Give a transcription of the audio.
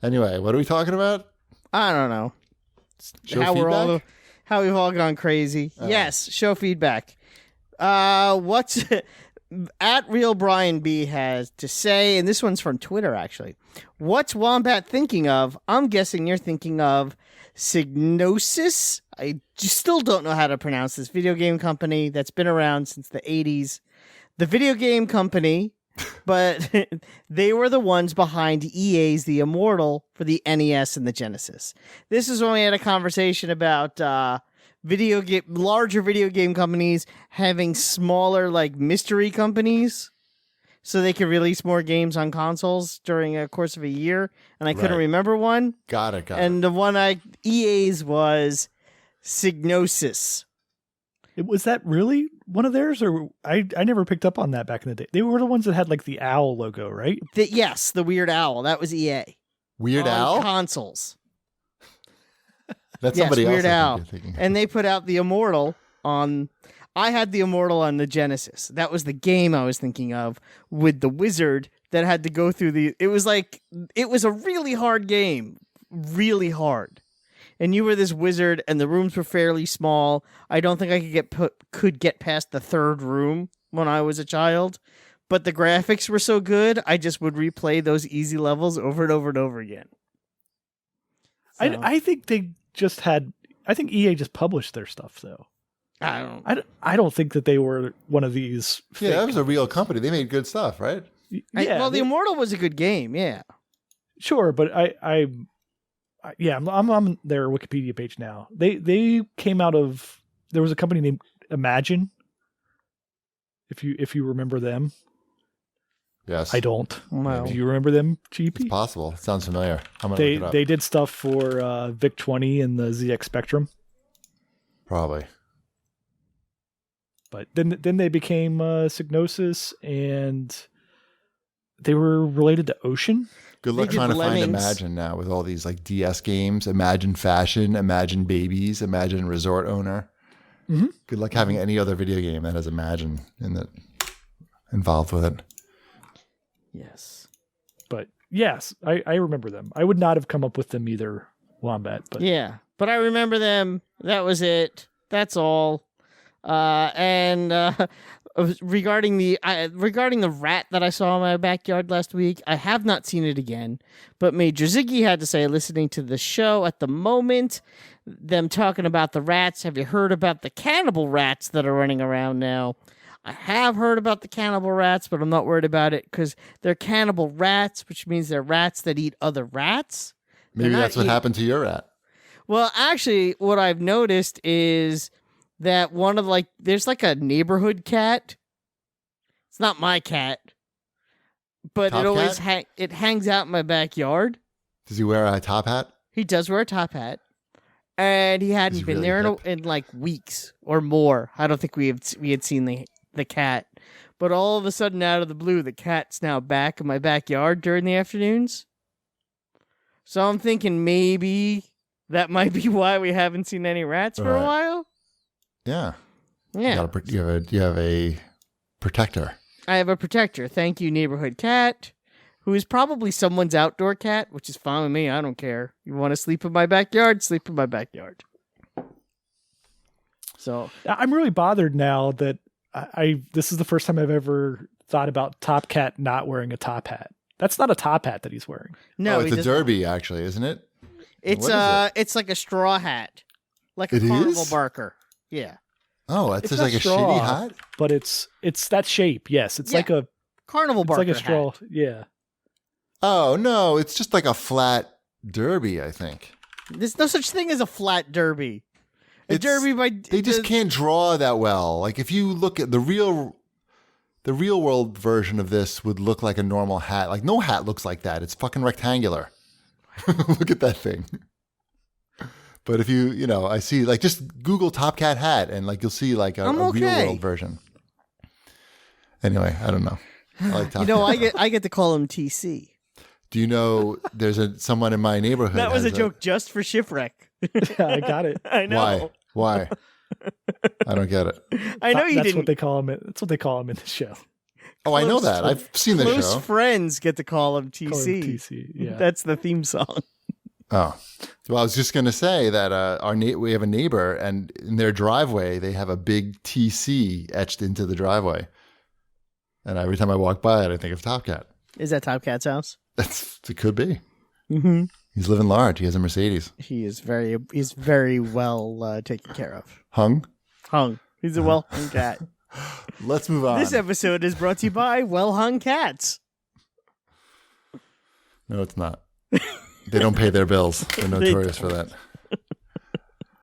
Anyway, what are we talking about? I don't know. Show how feedback? How we've all gone crazy. Oh. Yes, show feedback. What's at Real Brian B has to say, and this one's from Twitter actually. What's Wombat thinking of? I'm guessing you're thinking of Psygnosis. I just still don't know how to pronounce this video game company that's been around since the 80s. The video game company, but they were the ones behind EA's The Immortal for the NES and the Genesis. This is when we had a conversation about larger video game companies having smaller like mystery companies so they could release more games on consoles during a course of a year, and I couldn't remember one. Got it. And the one EA's was Psygnosis. Was that really one of theirs, or I never picked up on that back in the day? They were the ones that had like the owl logo, right? Yes, the Weird Owl. That was EA. Weird on Owl? consoles. That's somebody else. Weird Owl. I think you're thinking. And they put out The Immortal on... I had The Immortal on the Genesis. That was the game I was thinking of with the wizard that had to go through the... It was a really hard game. Really hard. And you were this wizard, and the rooms were fairly small. I don't think I could get past the third room when I was a child. But the graphics were so good, I just would replay those easy levels over and over and over again. So, I think they just had... I think EA just published their stuff, though. I don't think that they were one of these. Yeah, that was a real company. They made good stuff, right? The Immortal was a good game, yeah. Sure, but I'm on their Wikipedia page now. They came out of, there was a company named Imagine. If you remember them. Yes. I don't. Wow. Do you remember them, GP? It's possible. It sounds familiar. I'm gonna look it up. They did stuff for VIC-20 and the ZX Spectrum. Probably. But then they became Psygnosis, and they were related to Ocean. Good luck trying to find Imagine now with all these like DS games. Imagine Fashion, Imagine Babies, Imagine Resort Owner. Mm-hmm. Good luck having any other video game that has Imagine involved with it. Yes. But yes, I remember them. I would not have come up with them either, Wombat. But yeah, but I remember them. That was it. That's all. Regarding the rat that I saw in my backyard last week, I have not seen it again. But Major Ziggy had to say, listening to the show at the moment, them talking about the rats. Have you heard about the cannibal rats that are running around now? I have heard about the cannibal rats, but I'm not worried about it because they're cannibal rats, which means they're rats that eat other rats. Maybe that's what happened to your rat. Well, actually, what I've noticed is that there's like a neighborhood cat. It's not my cat, but it hangs out in my backyard. Does he wear a top hat? He does wear a top hat, and he hadn't been really there in like weeks or more. I don't think we had seen the cat, but all of a sudden, out of the blue, the cat's now back in my backyard during the afternoons. So I'm thinking maybe that might be why we haven't seen any rats for a while. Yeah. Yeah. You have a protector. I have a protector. Thank you, neighborhood cat, who is probably someone's outdoor cat, which is fine with me. I don't care. You want to sleep in my backyard? Sleep in my backyard. So I'm really bothered now that this is the first time I've ever thought about Top Cat not wearing a top hat. That's not a top hat that he's wearing. No, it's a derby, actually, isn't it? It's like a straw hat, like a carnival barker. Yeah. Oh, it's just not like a straw, shitty hat? But it's that shape. Yes, it's like a carnival barker. It's like a straw. Hat. Yeah. Oh no, it's just like a flat derby. I think there's no such thing as a flat derby. They just can't draw that well. Like if you look at the real world version of this, would look like a normal hat. Like no hat looks like that. It's fucking rectangular. Look at that thing. But if I see, like, just Google Top Cat hat and, like, you'll see, like, a real world version. Anyway, I don't know. I like Top Cat. I get to call him TC. Do you know there's someone in my neighborhood? That was a joke just for Shipwreck. Yeah, I got it. I know. Why? I don't get it. I know you That's didn't. what they call him. That's what they call him in the show. Oh, I know that. I've seen the Close show. friends get to call him TC. Call him TC. Yeah. That's the theme song. Oh, well, I was just going to say that we have a neighbor, and in their driveway they have a big TC etched into the driveway. And every time I walk by it, I think of Top Cat. Is that Top Cat's house? It could be. Mm-hmm. He's living large. He has a Mercedes. He's very well taken care of. Hung. He's a well-hung cat. Let's move on. This episode is brought to you by well-hung cats. No, it's not. They don't pay their bills. They're notorious for that.